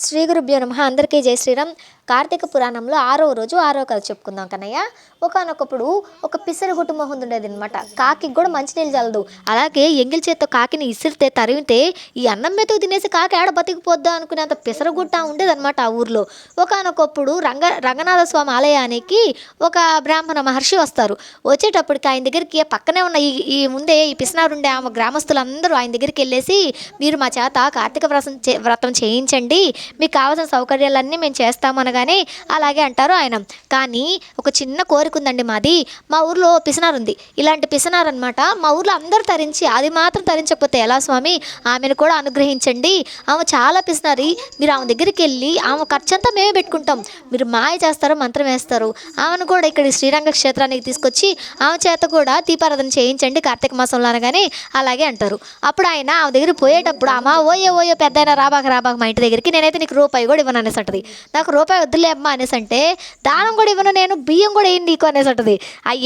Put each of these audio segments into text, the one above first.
శ్రీ గురుభ్యో నమః. అందరికీ జై శ్రీరామ్. కార్తీక పురాణంలో 6వ రోజు 6వ కథ చెప్పుకుందాం కన్నయ్య. ఒకానొకప్పుడు ఒక పిసరుగుట్టు మొహం ఉండేది అనమాట. కాకి కూడా మంచినీళ్ళు చల్లదు. అలాగే ఎంగిల్ చేత్తో కాకిని ఇసిరితే తరిమితే ఈ అన్నం మెతుకు తినేసి కాకి ఆడ బతికిపోద్దా అనుకునేంత పిసరగుట్ట ఉండేదన్నమాట ఆ ఊర్లో. ఒకానొకప్పుడు రంగనాథ స్వామి ఆలయానికి ఒక బ్రాహ్మణ మహర్షి వస్తారు. వచ్చేటప్పటికి ఆయన దగ్గరికి పక్కనే ఉన్న ఈ ముందే ఈ పిసినారుండే ఆమె గ్రామస్తులందరూ ఆయన దగ్గరికి వెళ్ళేసి, మీరు మా చేత కార్తీక వ్రతం చేయించండి, మీకు కావాల్సిన సౌకర్యాలన్నీ మేము చేస్తాము అనగానే అలాగే అంటారు ఆయన. కానీ ఒక చిన్న కోరిక ఉందండి మాది. మా ఊర్లో పిసినారు ఉంది. ఇలాంటి పిసినారు అనమాట మా ఊర్లో అందరూ తరించి అది మాత్రం తరించకపోతే ఎలా స్వామి, ఆమెను కూడా అనుగ్రహించండి. ఆమె చాలా పిసినారి, మీరు ఆమె దగ్గరికి వెళ్ళి ఆమె ఖర్చు అంతా మేమే పెట్టుకుంటాం, మీరు మాయ చేస్తారు, మంత్రం వేస్తారు, ఆమెను కూడా ఇక్కడ శ్రీరంగ క్షేత్రానికి తీసుకొచ్చి ఆమె చేత కూడా దీపారాధన చేయించండి కార్తీక మాసంలో అనగానే అలాగే అంటారు. అప్పుడు ఆయన ఆమె దగ్గర పోయేటప్పుడు అమ్మ ఓయో ఓయో పెద్ద రాబాక మా ఇంటి దగ్గరికి, నేనైతే నీకు రూపాయి కూడా ఇవ్వను అనేసి అంటది. నాకు రూపాయి వద్దులే అమ్మ అనేసి అంటే, దానం కూడా ఇవ్వను నేను, బియ్యం కూడా వేయండి నీకు అనేసి అంటది.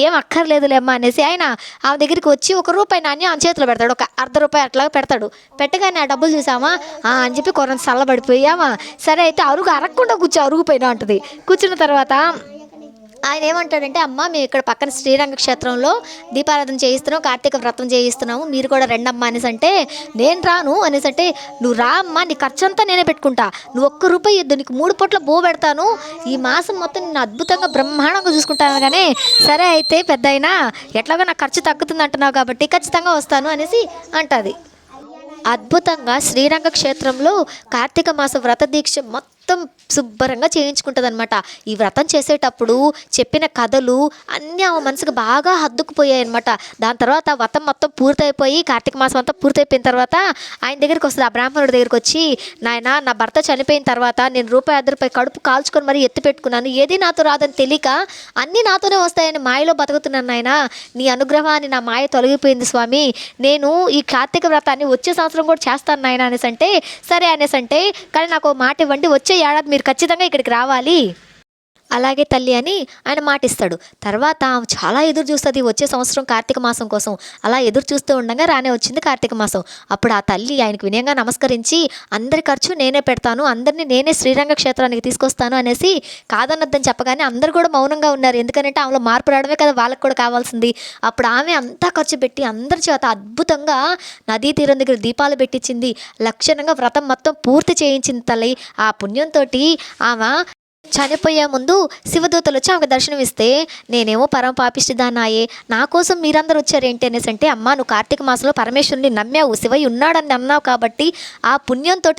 ఏం అక్కర్లేదులే అమ్మ అనేసి ఆయన ఆమె దగ్గరికి వచ్చి ఒక రూపాయి నాణ్యం ఆమె చేతిలో పెడతాడు. ఒక అర్ధ రూపాయి అట్లా పెడతాడు. పెట్టగానే ఆ డబ్బులు చూసామా అని చెప్పి కొరంత చల్లబడిపోయామా, సరే అయితే అరగకుండా అరుగుపోయినా అంటది. కూర్చున్న తర్వాత ఆయన ఏమంటాడంటే, అమ్మ మేము ఇక్కడ పక్కన శ్రీరంగ క్షేత్రంలో దీపారాధన చేయిస్తున్నాం, కార్తీక వ్రతం చేయిస్తున్నాము, మీరు కూడా రెండమ్మ అనేసి అంటే, నేను రాను అనేసి అంటే, నువ్వు రా అమ్మ, నీ ఖర్చు అంతా నేనే పెట్టుకుంటా, నువ్వు ఒక్క రూపాయి ఇద్దు, నీకు 3 పూట్ల బో పెడతాను, ఈ మాసం మొత్తం నేను అద్భుతంగా బ్రహ్మాండంగా చూసుకుంటాను. కానీ సరే అయితే పెద్ద అయినా ఎట్లాగో నాకు ఖర్చు తగ్గుతుంది అంటున్నావు కాబట్టి ఖచ్చితంగా వస్తాను అనేసి అంటుంది. అద్భుతంగా శ్రీరంగ క్షేత్రంలో కార్తీక మాస వ్రత దీక్ష మొత్తం శుభ్రంగా చేయించుకుంటుంది అనమాట. ఈ వ్రతం చేసేటప్పుడు చెప్పిన కథలు అన్నీ ఆమె మనసుకు బాగా హద్దుకుపోయాయి అనమాట. దాని తర్వాత వ్రతం మొత్తం పూర్తయిపోయి కార్తీక మాసం అంతా పూర్తయిపోయిన తర్వాత ఆయన దగ్గరికి వస్తుంది. ఆ బ్రాహ్మణుడి దగ్గరికి వచ్చి, నాయన నా భర్త చనిపోయిన తర్వాత నేను రూపాయి 10 రూపాయి కడుపు కాల్చుకొని మరీ ఎత్తి పెట్టుకున్నాను, ఏది నాతో రాదని తెలియక అన్నీ నాతోనే వస్తాయని మాయలో బతుకుతున్నాను నాయన, నీ అనుగ్రహాన్ని నా మాయ తొలగిపోయింది స్వామి, నేను ఈ కార్తీక వ్రతాన్ని వచ్చే సంవత్సరం కూడా చేస్తాను నాయన అనేసి అంటే, సరే అనేసి అంటే, కానీ నాకు మాట ఇవ్వండి, వచ్చే ఏడాది మీరు ఖచ్చితంగా ఇక్కడికి రావాలి, అలాగే తల్లి అని ఆయన మాటిస్తాడు. తర్వాత చాలా ఎదురు చూస్తుంది వచ్చే సంవత్సరం కార్తీక మాసం కోసం. అలా ఎదురు చూస్తూ ఉండగా రానే వచ్చింది కార్తీక మాసం. అప్పుడు ఆ తల్లి ఆయనకు వినయంగా నమస్కరించి, అందరి ఖర్చు నేనే పెడతాను, అందరినీ నేనే శ్రీరంగ క్షేత్రానికి తీసుకొస్తాను అనేసి కాదన్నద్దని చెప్పగానే అందరు కూడా మౌనంగా ఉన్నారు. ఎందుకంటే ఆమెలో మార్పు రావడమే కదా వాళ్ళకి కూడా కావాల్సింది. అప్పుడు ఆమె అంతా ఖర్చు పెట్టి అందరి చేత అద్భుతంగా నదీ తీరం దగ్గర దీపాలు పెట్టించింది. లక్షణంగా వ్రతం మొత్తం పూర్తి చేయించింది తల్లి. ఆ పుణ్యంతో ఆమె చనిపోయే ముందు శివదూతలు వచ్చి ఆమెకు దర్శనం ఇస్తే, నేనేమో పరమ పాపిష్టిదానాయే, నా కోసం మీరందరూ వచ్చారేంటి అనేసి అంటే, అమ్మ నువ్వు కార్తీక మాసంలో పరమేశ్వరుని నమ్మావు, శివయ్య ఉన్నాడని అన్నావు కాబట్టి ఆ పుణ్యంతో